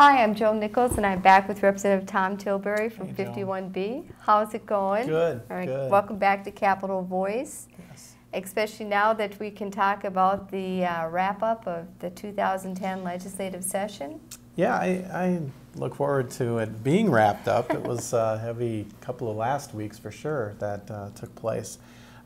Hi, I'm Joe Nichols, and I'm back with Representative Tom Tillberry from Hey, Joe. 51B. How's it going? Good, All right, good. welcome back to Capitol Voice. Yes. Especially now that we can talk about the wrap-up of the 2010 legislative session. Yeah, I look forward to it being wrapped up. It was a heavy couple of last weeks for sure that took place.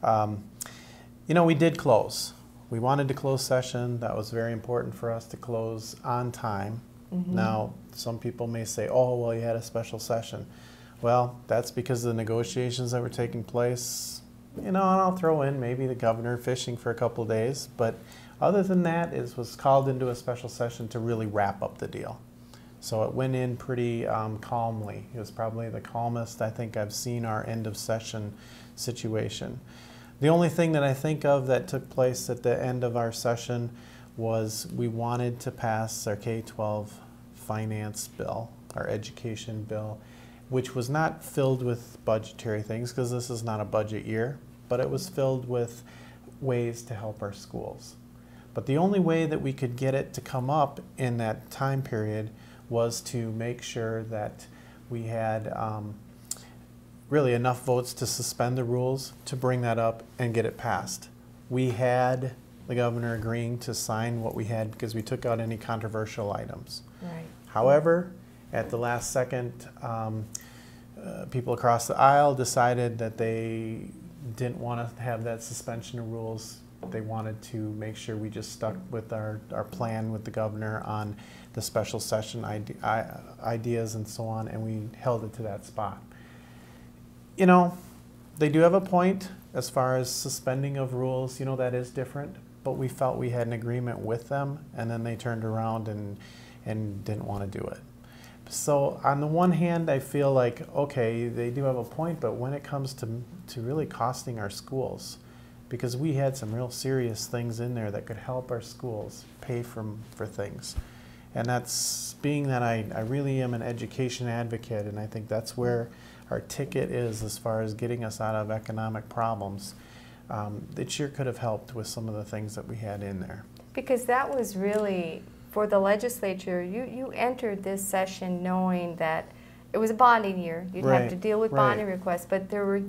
You know, we did close. We wanted to close session. That was very important for us to close on time. Mm-hmm. Now, some people may say, oh, well, you had a special session. Well, that's because of the negotiations that were taking place. You know, and I'll throw in maybe the governor fishing for a couple of days. But other than that, it was called into a special session to really wrap up the deal. So it went in pretty calmly. It was probably the calmest I think I've seen our end of session situation. The only thing that I think of that took place at the end of our session was we wanted to pass our K-12 finance bill, our education bill, which was not filled with budgetary things because this is not a budget year, but it was filled with ways to help our schools. But the only way that we could get it to come up in that time period was to make sure that we had really enough votes to suspend the rules to bring that up and get it passed. We had the governor agreeing to sign what we had because we took out any controversial items. Right. However, at the last second, people across the aisle decided that they didn't want to have that suspension of rules. They wanted to make sure we just stuck with our plan with the governor on the special session ideas and so on, and we held it to that spot. You know, they do have a point as far as suspending of rules. You know, that is different, but we felt we had an agreement with them, and then they turned around and didn't want to do it. So on the one hand, I feel like, okay, they do have a point, but when it comes to really costing our schools, because we had some real serious things in there that could help our schools pay for things. And that's being that I really am an education advocate, and I think that's where our ticket is as far as getting us out of economic problems. It sure could have helped with some of the things that we had in there. Because that was really, for the legislature, you entered this session knowing that it was a bonding year. You'd Right, have to deal with right. bonding requests, but there were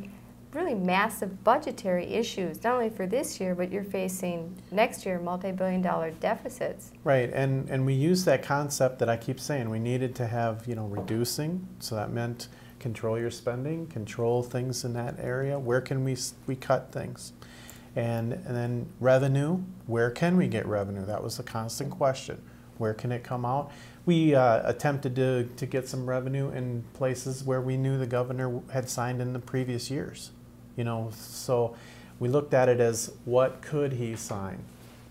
really massive budgetary issues, not only for this year, but you're facing next year multi-billion-dollar deficits. Right, and we used that concept that I keep saying. We needed to have, you know, reducing, so that meant control your spending, control things in that area. Where can we cut things? And then revenue, where can we get revenue? That was a constant question. Where can it come out? We attempted to get some revenue in places where we knew the governor had signed in the previous years. You know, so we looked at it as what could he sign?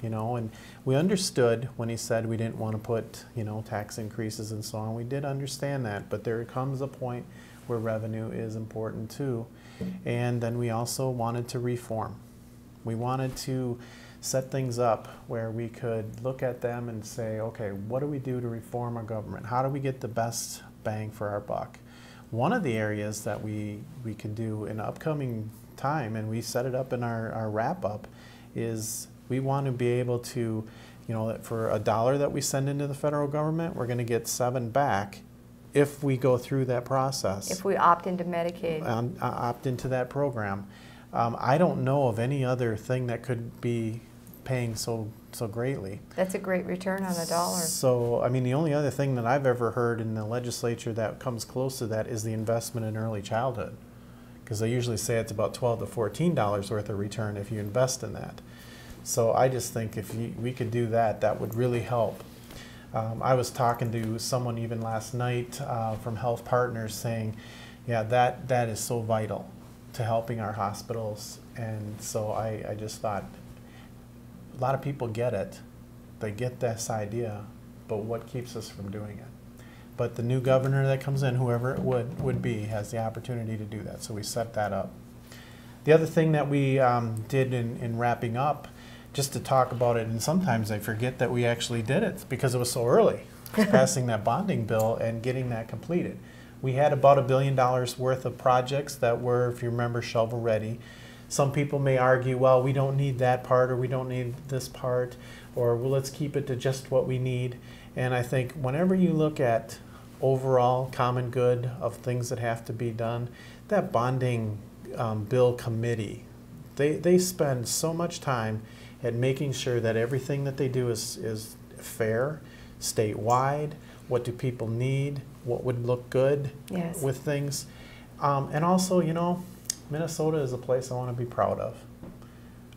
You know, and we understood when he said we didn't want to put, you know, tax increases and so on. We did understand that, but there comes a point where revenue is important too. And then we also wanted to reform. We wanted to set things up where we could look at them and say, okay, what do we do to reform our government? How do we get the best bang for our buck? One of the areas that we could do in upcoming time, and we set it up in our wrap-up, is we want to be able to, you know, for $1 that we send into the federal government, we're going to get 7 back if we go through that process. If we opt into Medicaid. Opt into that program. I don't know of any other thing that could be paying so greatly. That's a great return on $1. So, I mean, the only other thing that I've ever heard in the legislature that comes close to that is the investment in early childhood. Because they usually say it's about $12 to $14 worth of return if you invest in that. So I just think if we could do that, that would really help. I was talking to someone even last night from Health Partners saying, yeah, that is so vital to helping our hospitals. And so I just thought, a lot of people get it. They get this idea, but what keeps us from doing it? But the new governor that comes in, whoever it would be, has the opportunity to do that. So we set that up. The other thing that we did in wrapping up, just to talk about it, and sometimes I forget that we actually did it because it was so early, passing that bonding bill and getting that completed. We had about $1 billion worth of projects that were, if you remember, shovel ready. Some people may argue, well, we don't need that part, or we don't need this part, or well, let's keep it to just what we need. And I think whenever you look at overall common good of things that have to be done, that bonding bill committee, they spend so much time at making sure that everything that they do is fair, statewide, what do people need, what would look good Yes. with things. And also, you know, Minnesota is a place I want to be proud of.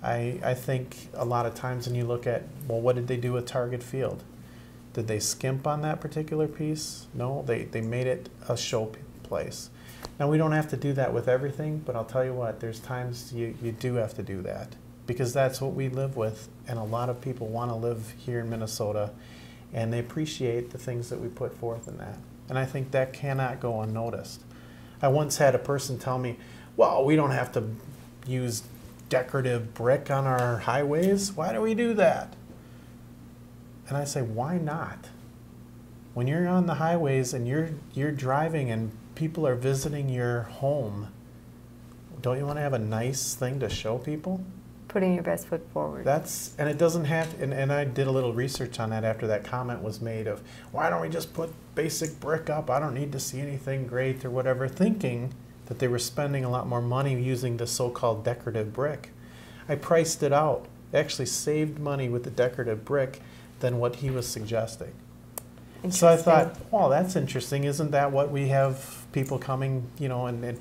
I think a lot of times when you look at, well, what did they do with Target Field? Did they skimp on that particular piece? No, they made it a show place. Now, we don't have to do that with everything, but I'll tell you what, there's times you do have to do that, because that's what we live with, and a lot of people want to live here in Minnesota, and they appreciate the things that we put forth in that. And I think that cannot go unnoticed. I once had a person tell me, well, we don't have to use decorative brick on our highways. Why do we do that? And I say, why not? When you're on the highways and you're driving and people are visiting your home, don't you want to have a nice thing to show people? Putting your best foot forward. And it doesn't have, and I did a little research on that after that comment was made of, why don't we just put basic brick up? I don't need to see anything great or whatever, thinking that they were spending a lot more money using the so-called decorative brick. I priced it out. They actually saved money with the decorative brick than what he was suggesting. So I thought, wow, that's interesting. Isn't that what we have people coming, you know, and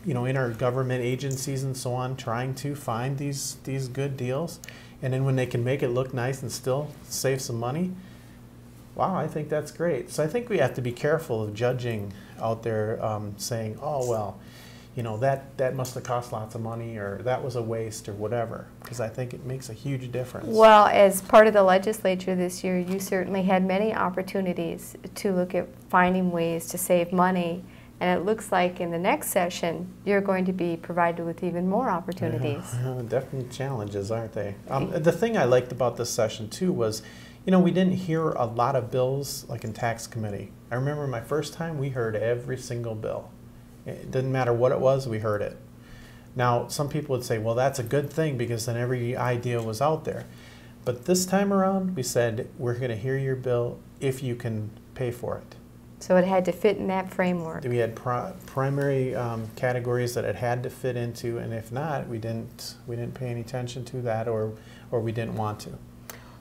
you know, in our government agencies and so on, trying to find these good deals, and then when they can make it look nice and still save some money, wow, I think that's great. So I think we have to be careful of judging out there, saying, oh well, you know, that must have cost lots of money, or that was a waste, or whatever, because I think it makes a huge difference. Well, as part of the legislature this year, you certainly had many opportunities to look at finding ways to save money, and it looks like in the next session you're going to be provided with even more opportunities. Definitely challenges, aren't they? The thing I liked about this session too was, you know, we didn't hear a lot of bills like in tax committee. I remember my first time we heard every single bill. It didn't matter what it was, we heard it. Now, some people would say, well, that's a good thing because then every idea was out there. But this time around, we said, we're going to hear your bill if you can pay for it. So it had to fit in that framework. We had primary categories that it had to fit into, and if not, we didn't pay any attention to that, or we didn't want to.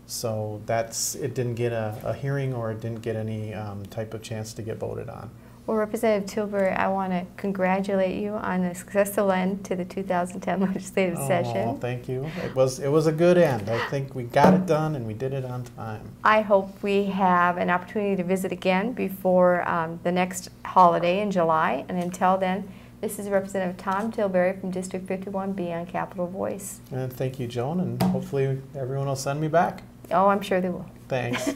So it didn't get a hearing, or it didn't get any type of chance to get voted on. Well, Representative Tillberry, I want to congratulate you on a successful end to the 2010 legislative session. Oh, thank you. It was a good end. I think we got it done and we did it on time. I hope we have an opportunity to visit again before the next holiday in July. And until then, this is Representative Tom Tillberry from District 51B on Capitol Voice. And thank you, Joan, and hopefully everyone will send me back. Oh, I'm sure they will. Thanks.